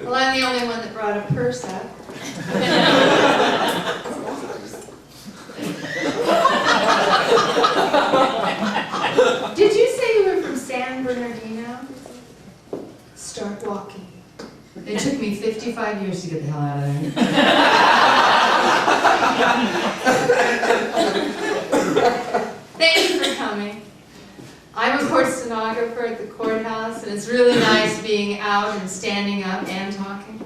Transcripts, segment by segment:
Well, I'm the only one that brought a purse up. Did you say you were from San Bernardino? Start walking. It took me 55 years to get the hell out of there. Thank you for coming. I'm a court stenographer at the courthouse, and it's really nice being out and standing up and talking.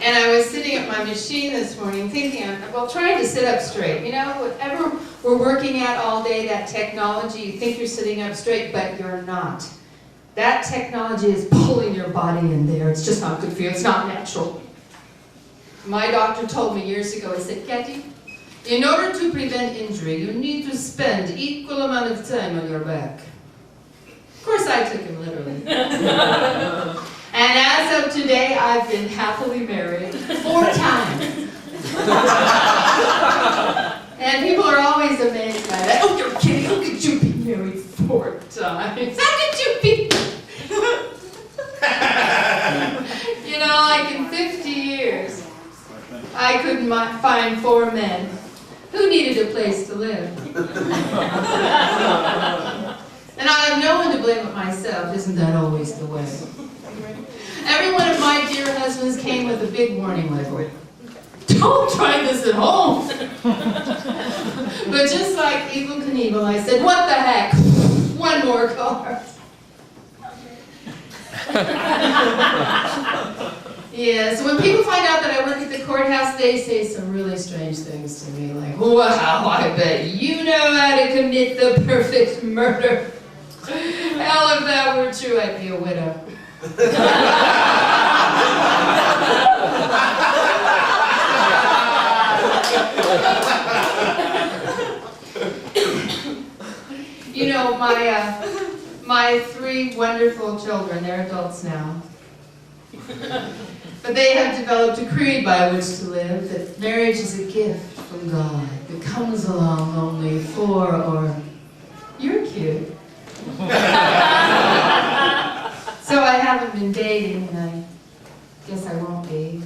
And I was sitting at my machine this morning thinking, trying to sit up straight. You know, whatever we're working at all day, that technology, you think you're sitting up straight, but you're not. That technology is pulling your body in there. It's just not good for you. It's not natural. My doctor told me years ago, he said, Kathy, in order to prevent injury, you need to spend equal amount of time on your back. Of course, I took him literally. And as of today, I've been happily married 4 times. And people are always amazed by that. Oh, you're kidding. How could you be married 4 times? How could you be? You know, like in 50 years, I couldn't find 4 men who needed a place to live. And I have no one to blame but myself. Isn't that always the way? Every one of my dear husbands came with a big warning label. Don't try this at home. But just like Evel Knievel, I said, what the heck? 1 more car. Yeah, so when people find out that I work at the courthouse, they say some really strange things to me, like, wow, I bet you know how to commit the perfect murder. Hell, if that were true, I'd be a widow. You know, my 3 wonderful children, they're adults now. But they have developed a creed by which to live, that marriage is a gift from God that comes along only for, or, you're cute. So I haven't been dating, and I guess I won't be.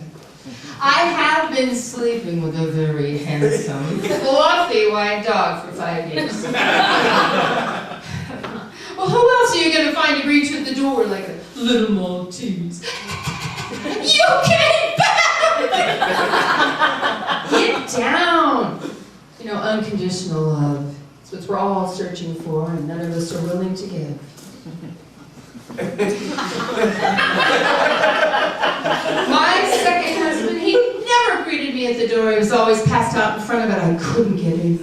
I have been sleeping with a very handsome, fluffy white dog for 5 years. Well, who else are you going to find to greet you at the door like a little Maltese? You came back! Get down! You know, unconditional love. It's what we're all searching for, and none of us are willing to give. My second husband, he never greeted me at the door. He was always passed out in front of it. I couldn't get in.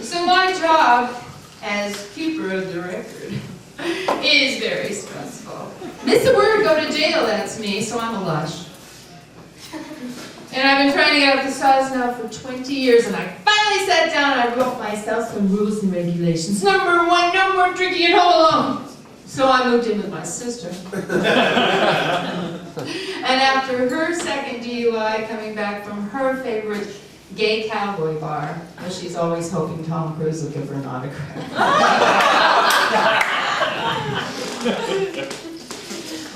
So my job as keeper of the record is very stressful. Miss a word, go to jail, that's me, so I'm a lush. And I've been trying to get off the sauce now for 20 years, and I finally sat down and I wrote myself some rules and regulations. Number 1, no more drinking at home alone. So I moved in with my sister. And after her second DUI, coming back from her favorite gay cowboy bar, where she's always hoping Tom Cruise will give her an autograph.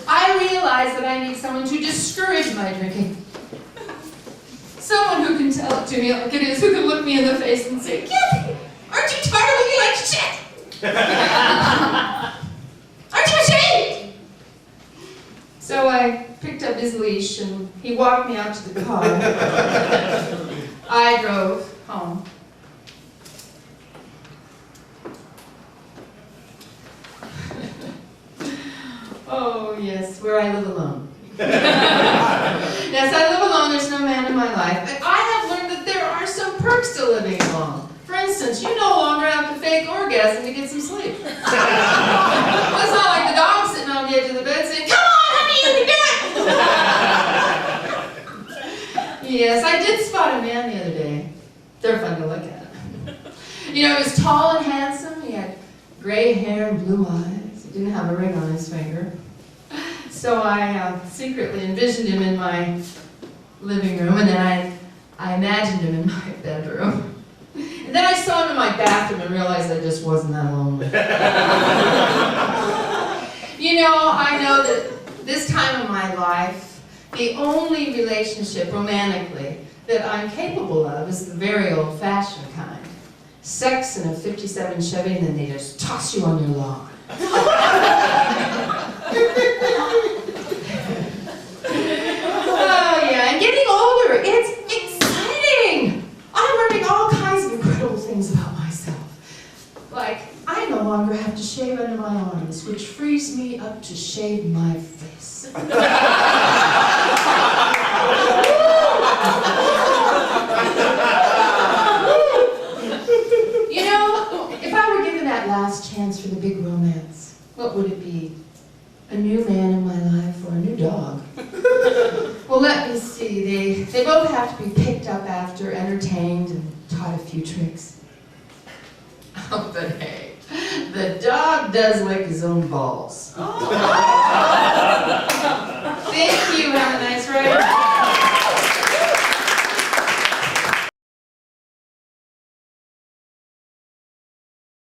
I realized that I need someone to discourage my drinking. Someone who can tell it to me like it is, who can look me in the face and say, Kathy, aren't you tired of looking like shit? Aren't you ashamed? So I picked up his leash and he walked me out to the car. I drove home. Oh yes, where I live alone. Yes, I live alone, there's no man in my life. But I have learned that there are some perks to living alone. For instance, you no longer have to fake orgasm to get some sleep. Well, it's not like the dog sitting on the edge of the bed saying, come on, honey, you can do it! Yes, I did spot a man the other day. They're fun to look at. You know, he was tall and handsome. He had gray hair and blue eyes. He didn't have a ring on his finger. So I secretly envisioned him in my living room, and then I imagined him in my bedroom. And then I saw him in my bathroom and realized I just wasn't that lonely. You know, I know that this time of my life, the only relationship romantically that I'm capable of is the very old-fashioned kind. Sex in a 57 Chevy and then they just toss you on your lawn. Oh yeah, and getting older, it's exciting! I'm learning all kinds of incredible things about myself. Like, I no longer have to shave under my arms, which frees me up to shave my face. You know, if I were given that last chance for the big romance, what would it be? A new man in my life or a new dog? Well, let me see. They both have to be picked up after, entertained, and taught a few tricks. Oh, but hey, the dog does lick his own balls.